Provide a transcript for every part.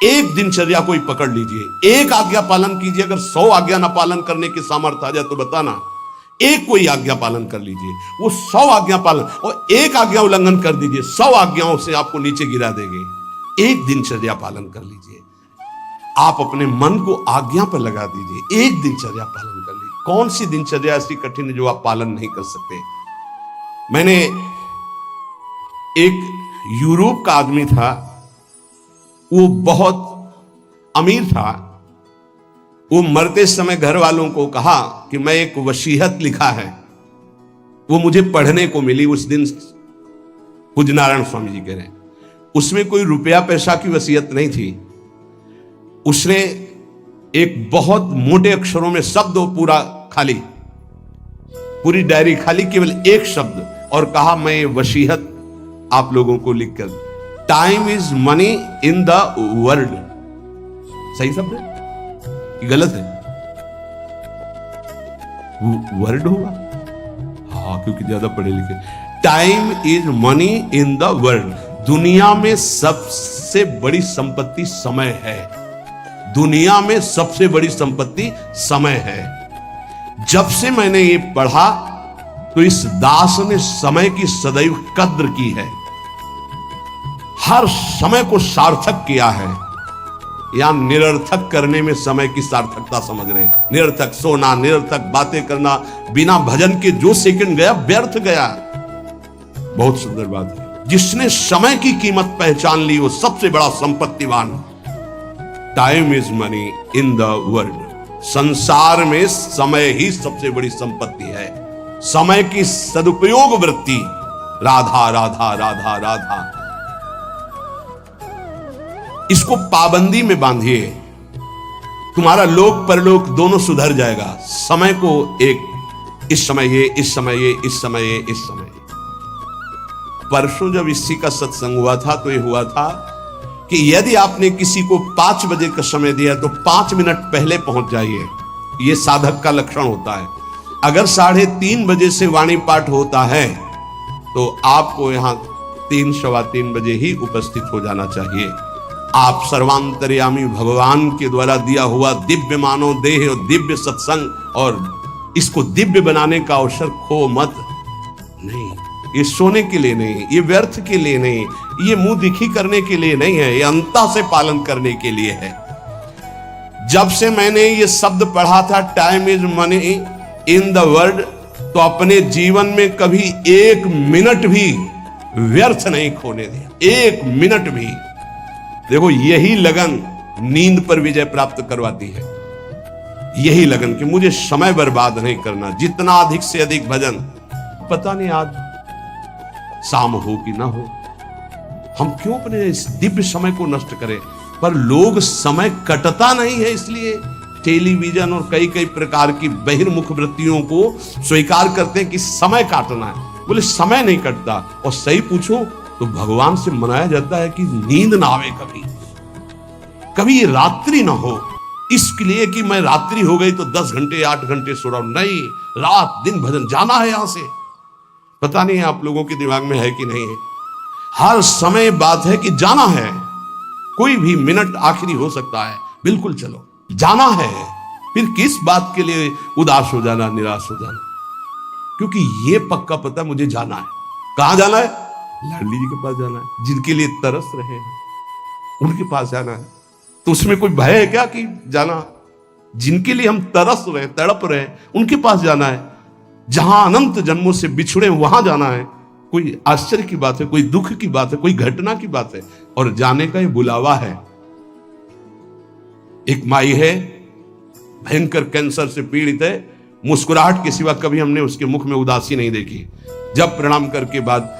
एक दिनचर्या को ही पकड़ लीजिए, एक आज्ञा पालन कीजिए। अगर 100 आज्ञा ना पालन करने की सामर्थ्य आ जाए तो बताना, एक कोई आज्ञा पालन कर लीजिए, वो 100 आज्ञा पालन, और एक आज्ञा उल्लंघन कर दीजिए, 100 आज्ञाओं से आपको नीचे गिरा देंगे। एक दिनचर्या पालन कर लीजिए, आप अपने मन को आज्ञा पर लगा दीजिए, एक दिनचर्या पालन कर लीजिए। कौन सी दिनचर्या ऐसी कठिन है जो आप पालन नहीं कर सकते? मैंने एक यूरोप का आदमी था, वो बहुत अमीर था। वो मरते समय घर वालों को कहा कि मैं एक वसीयत लिखा है, वो मुझे पढ़ने को मिली उस दिन। पूज्य नारायण स्वामी जी कह रहे हैं, उसमें कोई रुपया पैसा की वसीयत नहीं थी। उसने एक बहुत मोटे अक्षरों में शब्द पूरा खाली, पूरी डायरी खाली, केवल एक शब्द, और कहा मैं ये वसीयत आप लोगों को लिखकर, time is money in the world. सही शब्द है कि गलत है? वर्ड होगा, हाँ, क्योंकि ज्यादा पढ़े लिखे। Time is money in the world. दुनिया में सबसे बड़ी संपत्ति समय है। दुनिया में सबसे बड़ी संपत्ति समय है। जब से मैंने ये पढ़ा तो इस दास ने समय की सदैव कद्र की है, हर समय को सार्थक किया है। या निरर्थक करने में समय की सार्थकता समझ रहे हैं। निरर्थक सोना, निरर्थक बातें करना, बिना भजन के जो सेकंड गया व्यर्थ गया। बहुत सुंदर बात है। जिसने समय की कीमत पहचान ली वो सबसे बड़ा संपत्तिवान। Time is money in the world. संसार में समय ही सबसे बड़ी संपत्ति है। समय की सदुपयोग वृत्ति, राधा राधा राधा राधा, इसको पाबंदी में बांधिए, तुम्हारा लोक परलोक दोनों सुधर जाएगा। समय को एक, इस समय ये, इस समय ये, इस समय ये, इस समय ये। परसों जब इसी का सत्संग हुआ था तो ये हुआ था कि यदि आपने किसी को 5 बजे का समय दिया तो 5 मिनट पहले पहुंच जाइए। ये साधक का लक्षण होता है। अगर 3:30 बजे से वाणी पाठ होता है तो आपको यहां 3, सवा 3 बजे ही उपस्थित हो जाना चाहिए। आप सर्वांतर्यामी भगवान के द्वारा दिया हुआ दिव्य मानव देह और दिव्य सत्संग और इसको दिव्य बनाने का अवसर खो मत। नहीं, ये सोने के लिए नहीं, ये व्यर्थ के लिए नहीं, ये मुंह दिखी करने के लिए नहीं है, ये अंता से पालन करने के लिए है। जब से मैंने ये शब्द पढ़ा था, time is money in the world, तो अपने जीवन में कभी 1 मिनट भी व्यर्थ नहीं खोने दिया। 1 मिनट भी। देखो, यही लगन नींद पर विजय प्राप्त करवाती है। यही लगन कि मुझे समय बर्बाद नहीं करना, जितना अधिक से अधिक भजन। पता नहीं आज शाम हो कि ना हो, हम क्यों अपने इस दिव्य समय को नष्ट करें? पर लोग समय कटता नहीं है इसलिए टेलीविजन और कई कई प्रकार की बहिर्मुख वृत्तियों को स्वीकार करते हैं कि समय काटना है। बोले समय नहीं कटता। और सही पूछो तो भगवान से मनाया जाता है कि नींद ना आवे, कभी रात्रि ना हो, इसके लिए कि मैं रात्रि हो गई तो 10 घंटे 8 घंटे सो रहा हूं। नहीं, रात दिन भजन, जाना है यहां से। पता नहीं आप लोगों के दिमाग में है कि नहीं है। हर समय बात है कि जाना है। कोई भी मिनट आखिरी हो सकता है। बिल्कुल चलो, जाना है। फिर किस बात के लिए उदास हो जाना, निराश हो जाना? क्योंकि ये पक्का पता मुझे जाना है। कहां जाना है? लाडली जी के पास जाना है, जिनके लिए तरस रहे हैं, उनके पास जाना है। तो उसमें कोई भय है क्या कि जाना? जिनके लिए हम तरस रहे, तड़प रहे, उनके पास जाना है। जहां अनंत जन्मों से बिछड़े वहां जाना है। कोई आश्चर्य की बात है, कोई दुख की बात है, कोई घटना की बात है। और जाने का ये बुलावा है। एक माई है, भयंकर कैंसर से पीड़ित है। मुस्कुराहट के सिवा कभी हमने उसके मुख में उदासी नहीं देखी। जब प्रणाम करके बाद,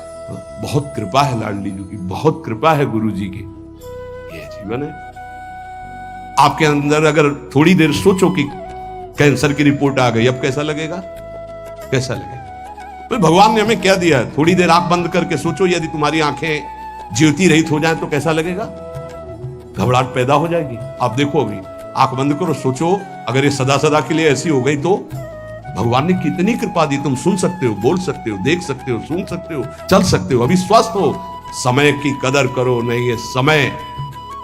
बहुत कृपा है लाडली जी की, बहुत कृपा है गुरु जी की। ये जीवन है। आपके अंदर अगर थोड़ी देर सोचो कि कैंसर की रिपोर्ट आ गई, अब कैसा लगेगा? कैसा लगेगा? तो भगवान ने हमें क्या दिया है? थोड़ी देर आंख बंद करके सोचो, यदि तुम्हारी आंखें ज्योति रहित हो जाए तो कैसा लगेगा? घबराहट पैदा हो जाएगी। आप देखो, अभी आंख बंद करो, सोचो अगर ये सदा सदा के लिए ऐसी हो गई तो भगवान ने कितनी कृपा दी। तुम सुन सकते हो, बोल सकते हो, देख सकते हो, सुन सकते हो, चल सकते हो, अभी स्वस्थ हो। समय की कदर करो। नहीं, ये समय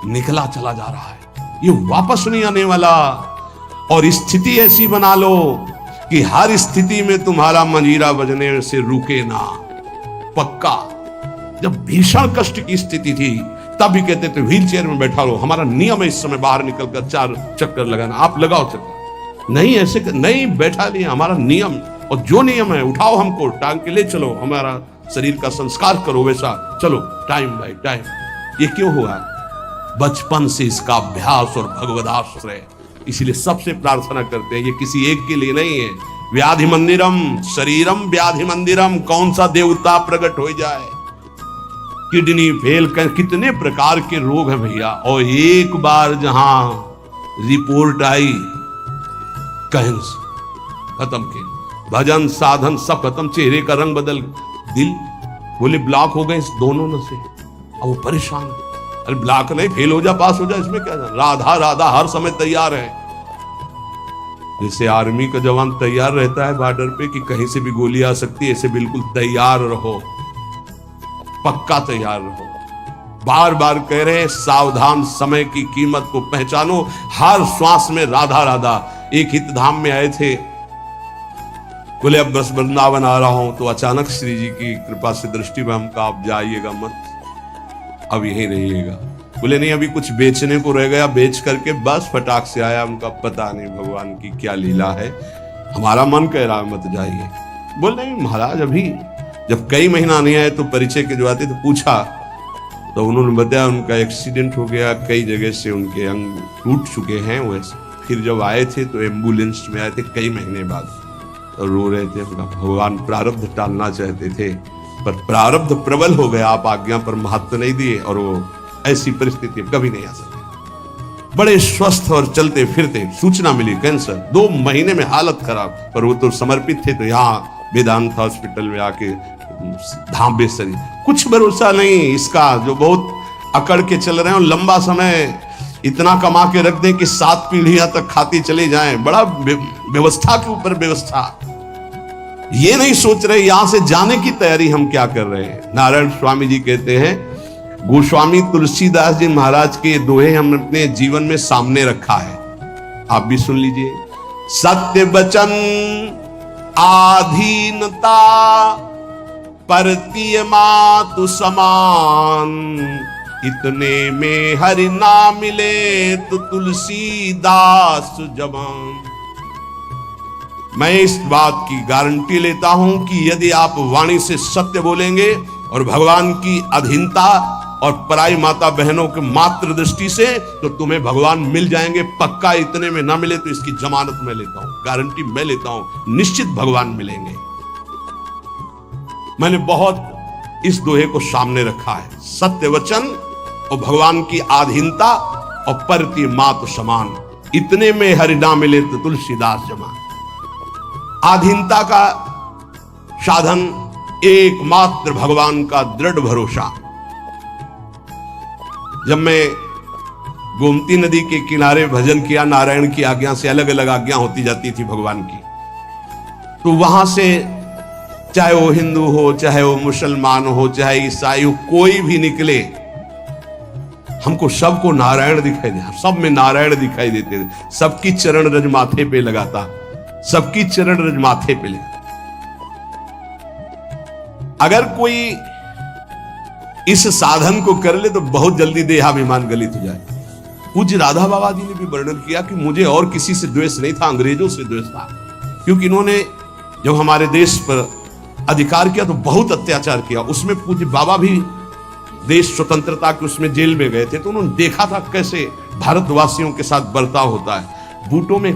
निकला चला जा रहा है, ये वापस नहीं आने वाला। और स्थिति ऐसी बना लो कि हर स्थिति में तुम्हारा मंजीरा बजने से रुके ना, पक्का। जब भीषण कष्ट की स्थिति थी तब भी कहते थे व्हील चेयर में बैठा लो, हमारा नियम है इस समय बाहर निकलकर 4 चक्कर लगाना, आप लगाओ चक्कर। नहीं, ऐसे नहीं बैठा नहीं, हमारा नियम, और जो नियम है उठाओ हमको, टांग के ले चलो, हमारा शरीर का संस्कार करो, वैसा चलो, टाइम बाय टाइम। ये क्यों हुआ? बचपन से इसका अभ्यास और भगवदाश्रय। इसलिए सबसे प्रार्थना करते हैं, ये किसी एक के लिए नहीं है। व्याधि मंदिरम शरीरम व्याधि मंदिरम, कौन सा देवता प्रकट हो जाए, किडनी फेल कर, कितने प्रकार के रोग हैं भैया। और एक बार जहां रिपोर्ट आई कैंसर, खत्म के भजन साधन सब खत्म, चेहरे का रंग बदल, दिल बोले ब्लॉक हो गए इस दोनों में से। अब वो परेशान, अरे ब्लॉक नहीं, फेल हो जा पास हो जा, इसमें क्या जाना, राधा राधा हर समय तैयार है। जैसे आर्मी का जवान तैयार रहता है बॉर्डर पे कि कहीं से भी गोली आ सकती है, ऐसे बिल्कुल तैयार रहो, पक्का तैयार रहो। बार बार कह रहे हैं सावधान, समय की कीमत को पहचानो, हर श्वास में राधा राधा। एक हित धाम में आए थे, बोले अब बस वृंदावन आ रहा हूं, तो अचानक श्री जी की कृपा से दृष्टि में हम कहा आप जाइएगा मत, अब यहीं रहिएगा। बोले नहीं, अभी कुछ बेचने को रह गया, बेच करके बस फटाक से आया। उनका पता नहीं भगवान की क्या लीला है, हमारा मन कह रहा है मत जाइए। बोले नहीं महाराज, अभी जब कई महीना नहीं आए तो परिचय के जो आते तो पूछा, तो उन्होंने बताया उनका एक्सीडेंट हो गया, कई जगह से उनके अंग टूट चुके हैं। वैसे फिर जब आए थे तो एम्बुलेंस में आए थे कई महीने बाद, और रो रहे थे, भगवान प्रारब्ध टालना चाहते थे पर प्रारब्ध प्रबल हो गया, आप आज्ञा पर महत्व नहीं दिए, और वो ऐसी परिस्थिति कभी नहीं आ सकती। बड़े स्वस्थ और चलते फिरते, सूचना मिली कैंसर, 2 महीने में हालत खराब, पर वो तो समर्पित थे, तो यहाँ वेदांत हॉस्पिटल में आके धाम बेसरी, कुछ भरोसा नहीं इसका, जो बहुत अकड़ के चल रहे हैं, लंबा समय इतना कमा के रख दें कि 7 पीढ़ियां तक खाती चले जाएं, बड़ा व्यवस्था के ऊपर व्यवस्था। ये नहीं सोच रहे यहां से जाने की तैयारी हम क्या कर रहे हैं। नारायण स्वामी जी कहते हैं, गोस्वामी तुलसीदास जी महाराज के दोहे हम अपने जीवन में सामने रखा है, आप भी सुन लीजिए। सत्य वचन आधीनता परतीय मातु समान, इतने में हरि ना मिले तो तुलसीदास जवान। मैं इस बात की गारंटी लेता हूं कि यदि आप वाणी से सत्य बोलेंगे और भगवान की अधीनता और पराई माता बहनों के मात्र दृष्टि से, तो तुम्हें भगवान मिल जाएंगे पक्का। इतने में ना मिले तो इसकी जमानत मैं लेता हूं, गारंटी मैं लेता हूं, निश्चित भगवान मिलेंगे। मैंने बहुत इस दोहे को सामने रखा है, सत्य वचन और भगवान की आधीनता और परती मातु समान, इतने में हरि ना मिले तो तुलसीदास जवान। आधीनता का साधन एकमात्र भगवान का दृढ़ भरोसा। जब मैं गोमती नदी के किनारे भजन किया, नारायण की आज्ञा से, अलग अलग आज्ञा होती जाती थी भगवान की, तो वहां से चाहे वो हिंदू हो, चाहे वो मुसलमान हो, चाहे ईसाई हो, कोई भी निकले, हमको सबको नारायण दिखाई दे, सब में नारायण दिखाई देते थे। सबकी चरण रज माथे पे लगाता, सबकी चरण रज माथे पे लगाता। अगर कोई इस साधन को कर ले तो बहुत जल्दी देहाभिमान गलित हो जाए। पूज्य राधा बाबा जी ने भी वर्णन किया कि मुझे और किसी से द्वेष नहीं था, अंग्रेजों से द्वेष था, क्योंकि इन्होंने जब हमारे देश पर अधिकार किया तो बहुत अत्याचार किया। उसमें पूज्य बाबा भी देश स्वतंत्रता के उसमें जेल में गए थे, तो उन्होंने देखा था कैसे भारतवासियों के साथ बर्ताव होता है। बूटों में